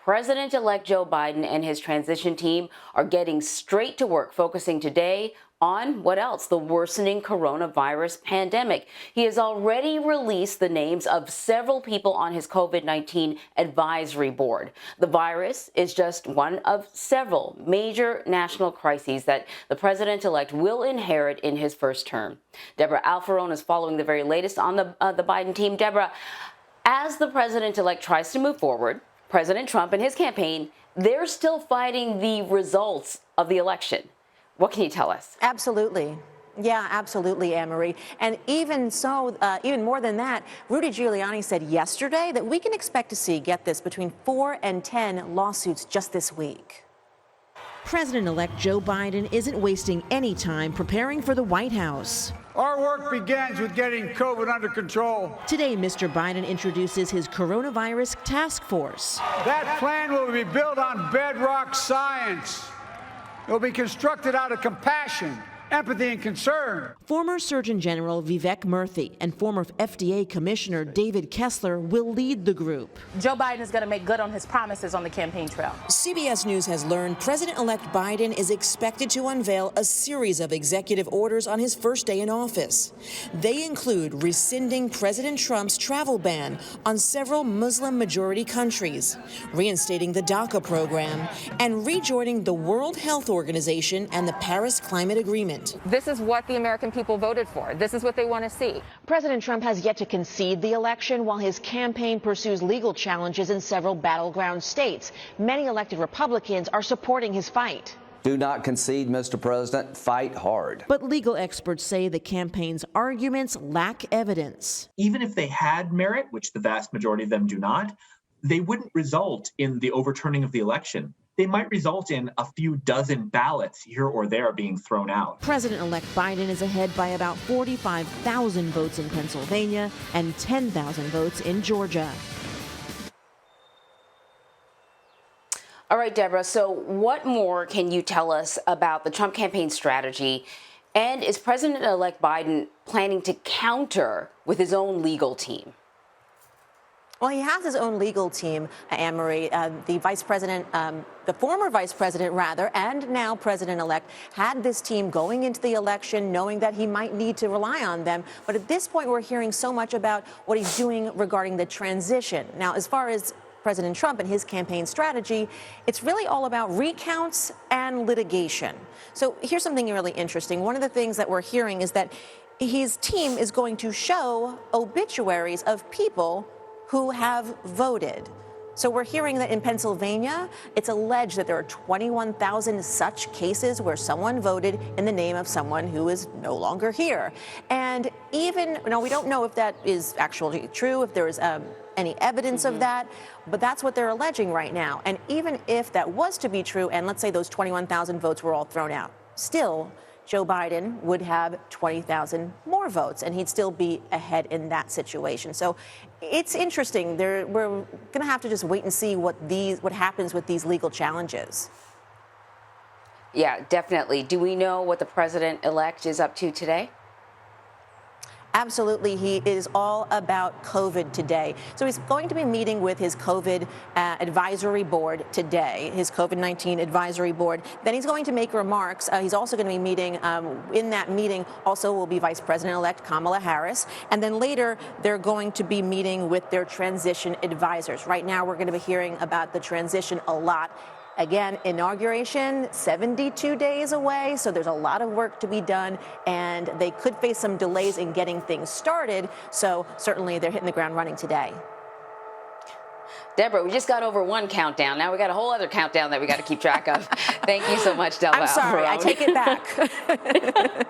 President-elect Joe Biden and his transition team are getting straight to work, focusing today on what else? The worsening coronavirus pandemic. He has already released the names of several people on his COVID-19 advisory board. The virus is just one of several major national crises that the president-elect will inherit in his first term. Debra Alfarone is following the very latest on the Biden team. Debra, as the president-elect tries to move forward, President Trump and his campaign, they're still fighting the results of the election. What can you tell us? Absolutely. Yeah, absolutely, Anne-Marie. And even so, even more than that, Rudy Giuliani said yesterday that we can expect to see, get this, between 4 and 10 lawsuits just this week. President-elect Joe Biden isn't wasting any time preparing for the White House. Our work begins with getting COVID under control. Today, Mr. Biden introduces his coronavirus task force. That plan will be built on bedrock science. It will be constructed out of compassion, empathy, and concern. Former Surgeon General Vivek Murthy and former FDA Commissioner David Kessler will lead the group. Joe Biden is going to make good on his promises on the campaign trail. CBS News has learned President-elect Biden is expected to unveil a series of executive orders on his first day in office. They include rescinding President Trump's travel ban on several Muslim-majority countries, reinstating the DACA program, and rejoining the World Health Organization and the Paris Climate Agreement. This is what the American people voted for. This is what they want to see. President Trump has yet to concede the election while his campaign pursues legal challenges in several battleground states. Many elected Republicans are supporting his fight. Do not concede, Mr. President. Fight hard. But legal experts say the campaign's arguments lack evidence. Even if they had merit, which the vast majority of them do not, they wouldn't result in the overturning of the election. They might result in a few dozen ballots here or there being thrown out. President-elect Biden is ahead by about 45,000 votes in Pennsylvania and 10,000 votes in Georgia. All right, Debra, so what more can you tell us about the Trump campaign strategy? And is President-elect Biden planning to counter with his own legal team? Well, he has his own legal team, Anne-Marie. The vice president, the former vice president, rather, and now president-elect, had this team going into the election knowing that he might need to rely on them. But at this point, we're hearing so much about what he's doing regarding the transition. Now, as far as President Trump and his campaign strategy, it's really all about recounts and litigation. So here's something really interesting. One of the things that we're hearing is that his team is going to show obituaries of people who have voted. So we're hearing that in Pennsylvania, it's alleged that there are 21,000 such cases where someone voted in the name of someone who is no longer here. And even, now we don't know if that is actually true, if there is any evidence of that, but that's what they're alleging right now. And even if that was to be true, and let's say those 21,000 votes were all thrown out, still, Joe Biden would have 20,000 more votes, and he'd still be ahead in that situation. So it's interesting. We're going to have to just wait and see what happens with these legal challenges. Yeah, definitely. Do we know what the president-elect is up to today? Absolutely. He is all about COVID today. So he's going to be meeting with his COVID advisory board today, his COVID-19 advisory board. Then he's going to make remarks. He's also going to be meeting, in that meeting also will be Vice President-elect Kamala Harris. And then later, they're going to be meeting with their transition advisors. Right now, we're going to be hearing about the transition a lot. Again, inauguration, 72 days away, so there's a lot of work to be done, and they could face some delays in getting things started, so certainly they're hitting the ground running today. Debra, we just got over one countdown. Now we got a whole other countdown that we got to keep track of. Thank you so much, Debra. I'm sorry, I take it back.